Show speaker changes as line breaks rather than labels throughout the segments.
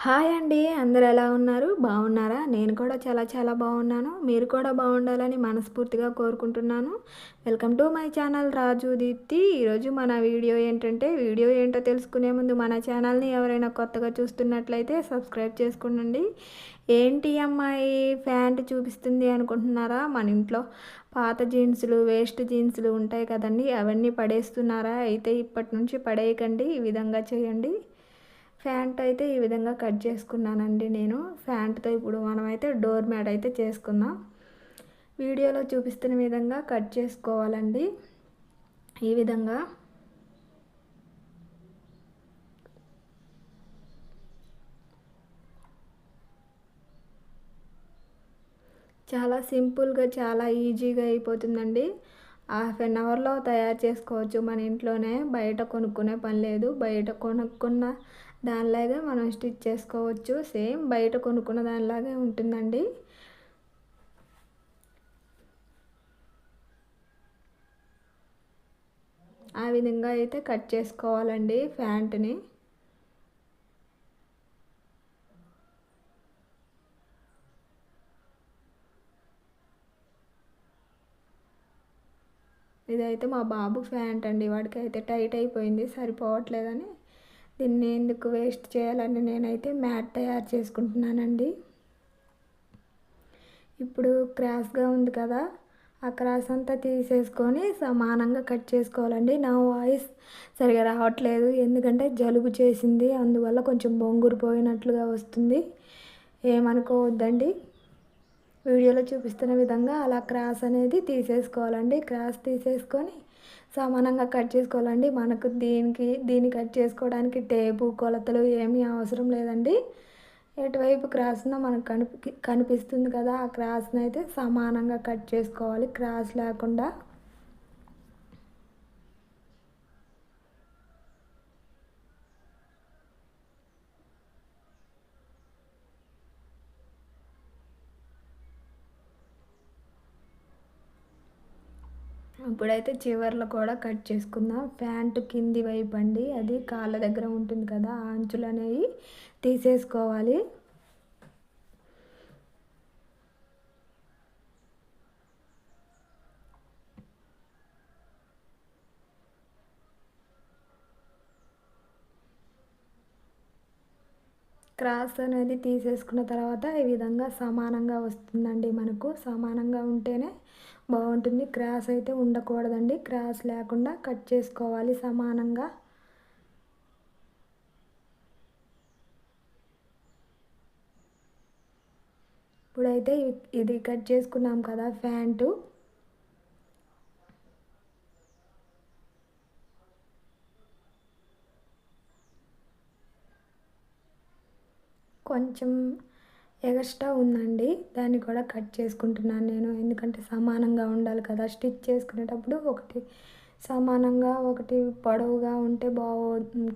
Hi అండి. అందరూ ఎలా ఉన్నారు? బాగున్నారా? నేను కూడా చాలా చాలా బాగున్నాను. మీరు కూడా బాగుండాలని మనస్ఫూర్తిగా కోరుకుంటున్నాను. వెల్కమ్ టు మై ఛానల్ రాజు దీప్తి. ఈరోజు మన వీడియో ఏంటంటే, వీడియో ఏంటో తెలుసుకునే ముందు మన ఛానల్ని ఎవరైనా కొత్తగా చూస్తున్నట్లయితే సబ్స్క్రైబ్ చేసుకోండి. ఏంటి అమ్మాయి ప్యాంట్ చూపిస్తుంది అనుకుంటున్నారా? మన ఇంట్లో పాత జీన్సులు, వేస్ట్ జీన్సులు ఉంటాయి కదండి, అవన్నీ పడేస్తున్నారా? అయితే ఇప్పటి నుంచి పడేయకండి, ఈ విధంగా చేయండి. ప్యాంట్ అయితే ఈ విధంగా కట్ చేసుకున్నానండి నేను. ప్యాంట్తో ఇప్పుడు మనమైతే డోర్ మ్యాట్ అయితే చేసుకుందాం. వీడియోలో చూపిస్తున్న విధంగా కట్ చేసుకోవాలండి. ఈ విధంగా చాలా సింపుల్గా, చాలా ఈజీగా అయిపోతుందండి. హాఫ్ అన్ అవర్లో తయారు చేసుకోవచ్చు మన ఇంట్లోనే. బయట కొనుక్కునే పని లేదు. బయట కొనుక్కున్న దానిలాగే మనం స్టిచ్ చేసుకోవచ్చు. సేమ్ బయట కొనుక్కున్న దానిలాగే ఉంటుందండి. ఆ విధంగా అయితే కట్ చేసుకోవాలండి ప్యాంట్ని. ఇదైతే మా బాబు ప్యాంట్ అండి. వాడికి అయితే టైట్ అయిపోయింది, సరిపోవట్లేదని దీన్ని ఎందుకు వేస్ట్ చేయాలని నేనైతే మ్యాట్ తయారు చేసుకుంటున్నానండి. ఇప్పుడు క్రాస్గా ఉంది కదా, ఆ క్రాస్ అంతా తీసేసుకొని సమానంగా కట్ చేసుకోవాలండి. నా వాయిస్ సరిగా రావట్లేదు ఎందుకంటే జలుబు చేసింది, అందువల్ల కొంచెం బొంగురు పోయినట్లుగా వస్తుంది. ఏమనుకోవద్దండి. వీడియోలో చూపిస్తున్న విధంగా అలా క్రాస్ అనేది తీసేసుకోవాలండి. క్రాస్ తీసేసుకొని సమానంగా కట్ చేసుకోవాలండి. మనకు దీన్ని కట్ చేసుకోవడానికి టేపు, కొలతలు ఏమీ అవసరం లేదండి. ఎటువైపు క్రాస్నో మనకు కనిపిస్తుంది కదా, ఆ క్రాస్ని అయితే సమానంగా కట్ చేసుకోవాలి, క్రాస్ లేకుండా. ఇప్పుడైతే చివర్లో కూడా కట్ చేసుకుందాం. ప్యాంటు కింది వైపు అండి, అది కాళ్ళ దగ్గర ఉంటుంది కదా, ఆ అంచులు అనేవి తీసేసుకోవాలి. క్రాస్ అనేది తీసేసుకున్న తర్వాత ఈ విధంగా సమానంగా వస్తుందండి. మనకు సమానంగా ఉంటేనే బాగుంటుంది. క్రాస్ అయితే ఉండకూడదండి. క్రాస్ లేకుండా కట్ చేసుకోవాలి సమానంగా. ఇప్పుడైతే ఇది కట్ చేసుకున్నాం కదా ప్యాంటు, కొంచెం ఎగస్ట్రా ఉందండి, దాన్ని కూడా కట్ చేసుకుంటున్నాను నేను. ఎందుకంటే సమానంగా ఉండాలి కదా, స్టిచ్ చేసుకునేటప్పుడు ఒకటి సమానంగా ఒకటి పొడవుగా ఉంటే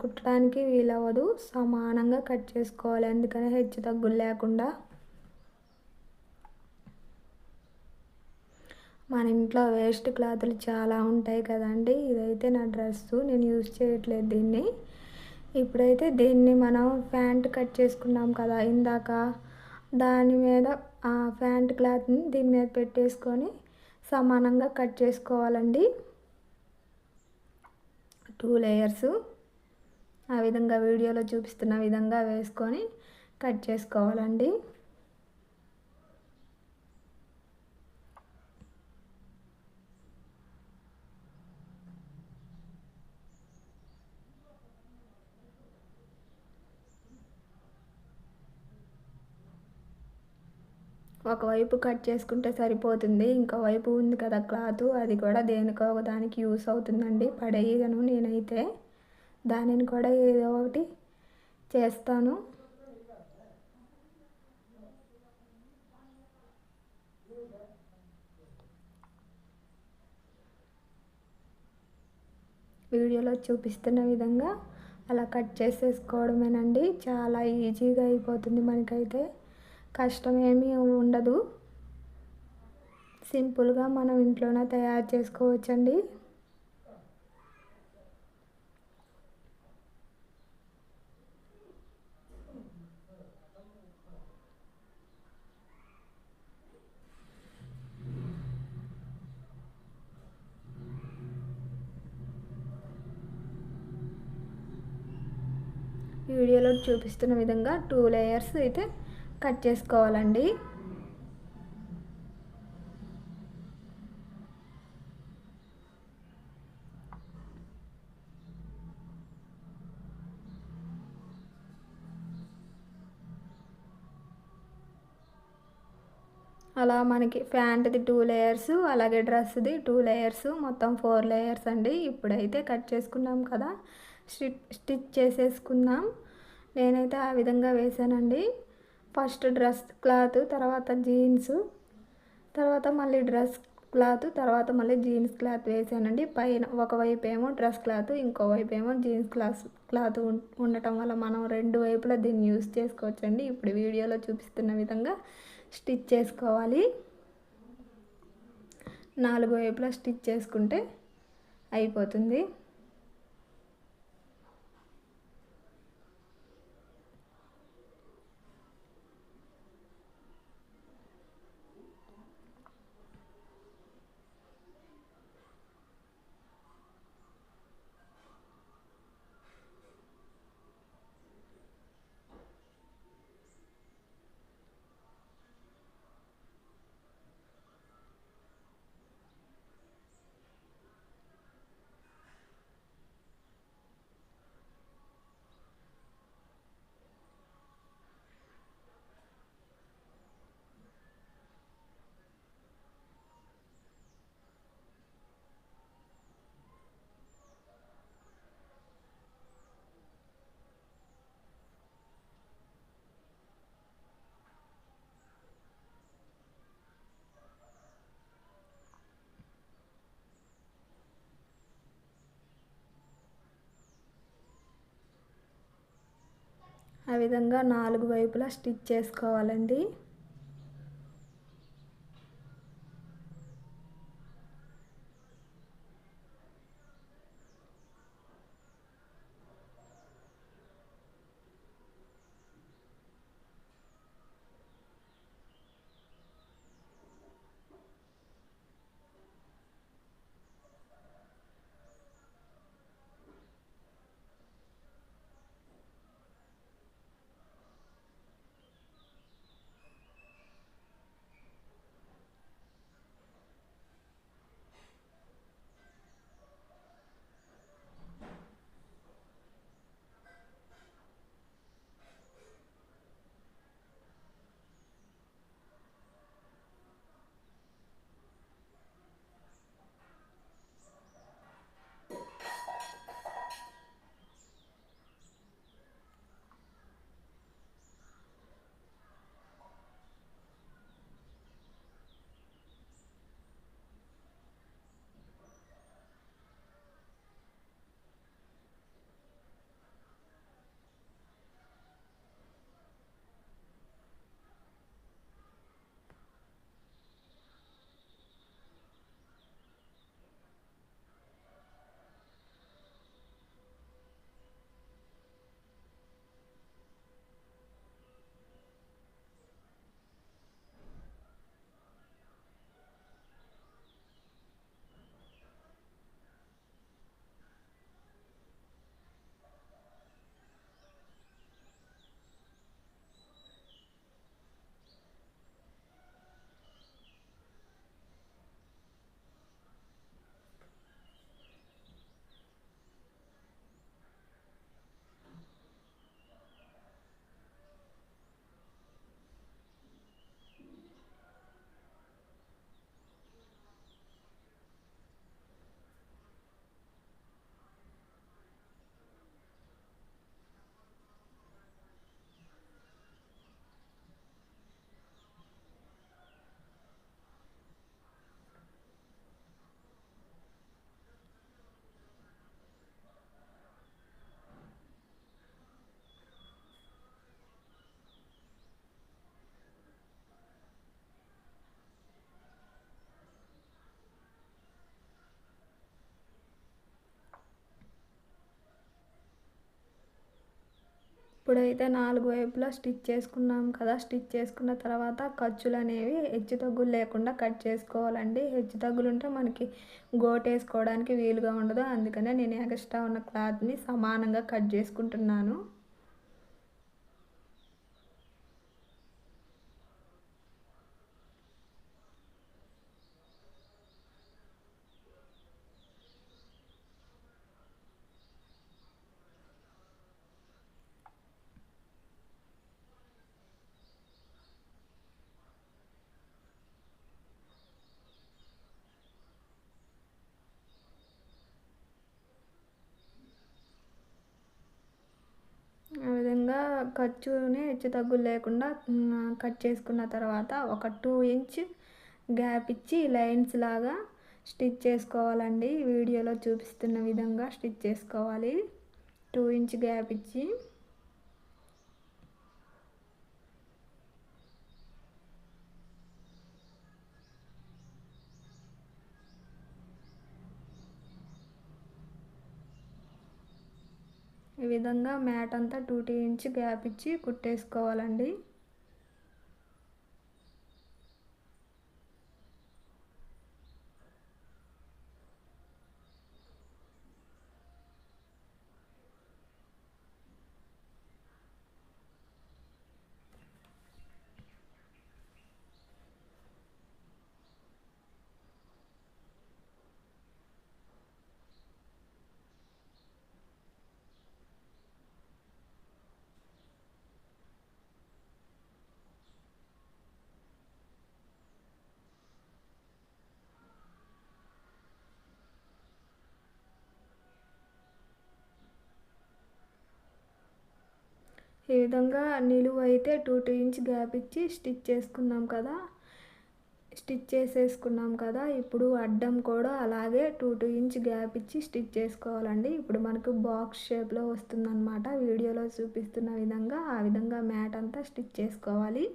కుట్టడానికి వీలవ్వదు. సమానంగా కట్ చేసుకోవాలి, అందుకని హెచ్చు తగ్గులు లేకుండా. మన ఇంట్లో వేస్ట్ క్లాతులు చాలా ఉంటాయి కదండి. ఇదైతే నా డ్రెస్సు, నేను యూజ్ చేయట్లేదు దీన్ని. ఇప్పుడైతే దీన్ని మనం ప్యాంట్ కట్ చేసుకున్నాం కదా ఇందాక, దాని మీద ఆ ప్యాంట్ క్లాత్ని దీని మీద పెట్టేసుకొని సమానంగా కట్ చేసుకోవాలండి. 2 లేయర్స్ ఆ విధంగా వీడియోలో చూపిస్తున్న విధంగా వేసుకొని కట్ చేసుకోవాలండి. ఒకవైపు కట్ చేసుకుంటే సరిపోతుంది, ఇంకో వైపు ఉంది కదా క్లాత్, అది కూడా దేనికో ఒకదానికి యూస్ అవుతుందండి. పడేయను నేనైతే, దానిని కూడా ఏదో ఒకటి చేస్తాను. వీడియోలో చూపిస్తున్న విధంగా అలా కట్ చేసేసుకోవడమేనండి. చాలా ఈజీగా అయిపోతుంది మనకైతే, కష్టం ఏమీ ఉండదు. సింపుల్గా మనం ఇంట్లోనే తయారు చేసుకోవచ్చండి. వీడియోలో చూపిస్తున్న విధంగా 2 లేయర్స్ అయితే కట్ చేసుకోవాలండి. అలా మనకి ప్యాంట్ది 2 లేయర్స్, అలాగే డ్రెస్ది 2 లేయర్స్, మొత్తం 4 లేయర్స్ అండి. ఇప్పుడైతే కట్ చేసుకున్నాం కదా, స్టిచ్ చేసేసుకుందాం. నేనైతే ఆ విధంగా వేసానండి. ఫస్ట్ డ్రెస్ క్లాత్, తర్వాత జీన్స్, తర్వాత మళ్ళీ డ్రెస్ క్లాత్, తర్వాత మళ్ళీ జీన్స్ క్లాత్ వేసానండి. పైన ఒకవైపు ఏమో డ్రెస్ క్లాత్, ఇంకోవైపు ఏమో జీన్స్ క్లాత్ ఉండటం వల్ల మనం రెండు వైపులా దీన్ని యూస్ చేసుకోవచ్చండి. ఇప్పుడు వీడియోలో చూపిస్తున్న విధంగా స్టిచ్ చేసుకోవాలి. 4 వైపులా స్టిచ్ చేసుకుంటే అయిపోతుంది. ఆ విధంగా 4 వైపులా స్టిచ్ చేసుకోవాలండి. ఇప్పుడైతే 4 వైపులా స్టిచ్ చేసుకున్నాం కదా. స్టిచ్ చేసుకున్న తర్వాత ఖర్చులు అనేవి హెచ్చు తగ్గులు లేకుండా కట్ చేసుకోవాలండి. హెచ్చు తగ్గులు ఉంటే మనకి గోటేసుకోవడానికి వీలుగా ఉండదు. అందుకనే నేను ఎక్స్ట్రా ఉన్న క్లాత్ని సమానంగా కట్ చేసుకుంటున్నాను. ఖర్చుని హెచ్చు తగ్గులు లేకుండా కట్ చేసుకున్న తర్వాత ఒక 2 ఇంచ్ గ్యాప్ ఇచ్చి లైన్స్ లాగా స్టిచ్ చేసుకోవాలండి. వీడియోలో చూపిస్తున్న విధంగా స్టిచ్ చేసుకోవాలి. 2 ఇంచ్ గ్యాప్ ఇచ్చి ఈ విధంగా మ్యాట్ అంతా 2 ఇంచ్ గ్యాప్ ఇచ్చి కుట్టేసుకోవాలండి. ఈ విధంగా నిలువు అయితే 2 ఇంచ్ గ్యాప్ ఇచ్చి స్టిచ్ చేసేసుకున్నాం కదా. ఇప్పుడు అడ్డం కూడా అలాగే 2 ఇంచ్ గ్యాప్ ఇచ్చి స్టిచ్ చేసుకోవాలండి. ఇప్పుడు మనకు బాక్స్ షేప్లో వస్తుందన్నమాట. వీడియోలో చూపిస్తున్న విధంగా ఆ విధంగా మ్యాట్ అంతా స్టిచ్ చేసుకోవాలి.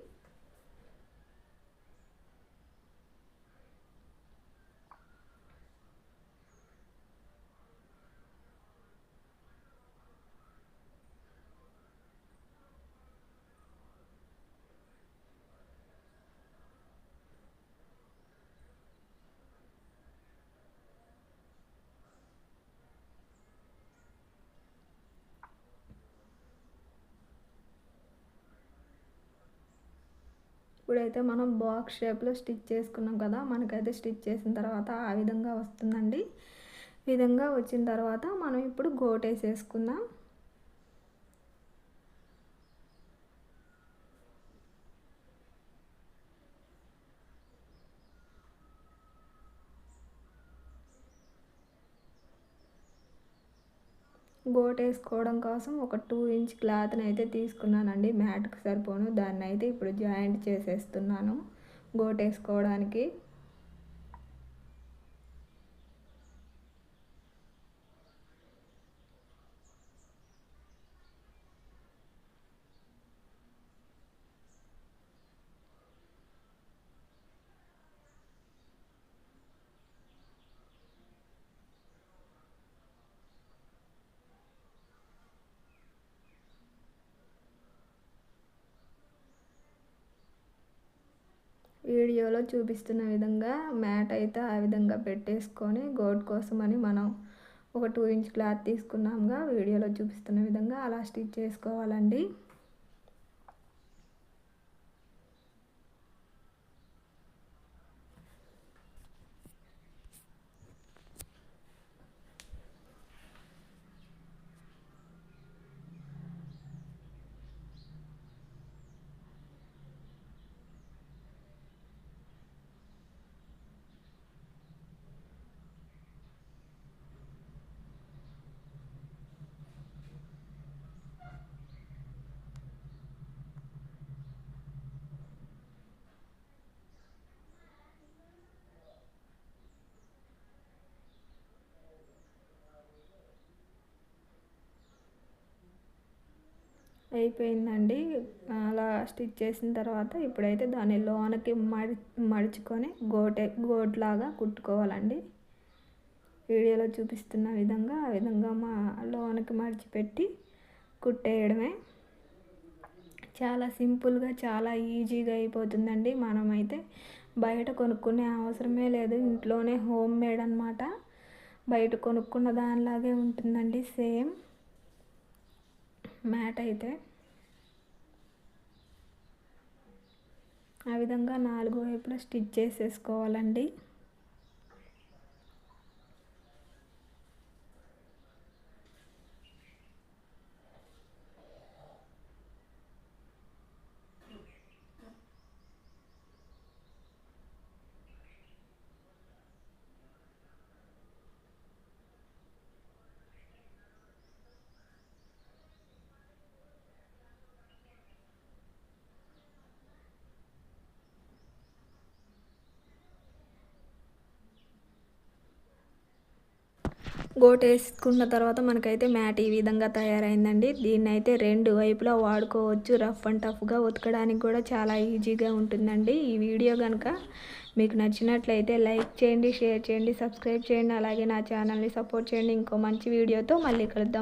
ఇప్పుడైతే మనం బాక్స్ షేప్లో స్టిచ్ చేసుకున్నాం కదా. మనకైతే స్టిచ్ చేసిన తర్వాత ఆ విధంగా వస్తుందండి. ఈ విధంగా వచ్చిన తర్వాత మనం ఇప్పుడు గోటేసేసుకుందాం. గోట్ వేసుకోవడం కోసం ఒక 2 ఇంచ్ క్లాత్ని అయితే తీసుకున్నానండి. మ్యాట్కి సరిపోను దాన్ని అయితే ఇప్పుడు జాయింట్ చేసేస్తున్నాను గోట్ వేసుకోవడానికి. వీడియోలో చూపిస్తున్న విధంగా మ్యాట్ అయితే ఆ విధంగా పెట్టేసుకొని గోట్ కోసమని మనం ఒక 2 ఇంచ్ క్లాత్ తీసుకున్నాముగా. వీడియోలో చూపిస్తున్న విధంగా అలా స్టిచ్ చేసుకోవాలండి. అయిపోయిందండి. అలా స్టిచ్ చేసిన తర్వాత ఇప్పుడైతే దాన్ని లోనకి మడుచుకొని గోట్ లాగా కుట్టుకోవాలండి. వీడియోలో చూపిస్తున్న విధంగా ఆ విధంగా లోనకి మడిచిపెట్టి కుట్టేయడమే. చాలా సింపుల్గా చాలా ఈజీగా అయిపోతుందండి. మనమైతే బయట కొనుక్కునే అవసరమే లేదు. ఇంట్లోనే హోమ్ మేడ్ అన్నమాట. బయట కొనుక్కున్న దానిలాగే ఉంటుందండి సేమ్ మ్యాట్ అయితే. ఆ విధంగా 4 వైపులా స్టిచ్ చేసేసుకోవాలండి. గోటు వేసుకున్న తర్వాత మనకైతే మ్యాట్ ఈ విధంగా తయారైందండి. దీన్ని అయితే 2 వైపులా వాడుకోవచ్చు. రఫ్ అండ్ టఫ్గా ఉతకడానికి కూడా చాలా ఈజీగా ఉంటుందండి. ఈ వీడియో కనుక మీకు నచ్చినట్లయితే లైక్ చేయండి, షేర్ చేయండి, సబ్స్క్రైబ్ చేయండి. అలాగే నా ఛానల్ని సపోర్ట్ చేయండి. ఇంకో మంచి వీడియోతో మళ్ళీ కలుద్దాం.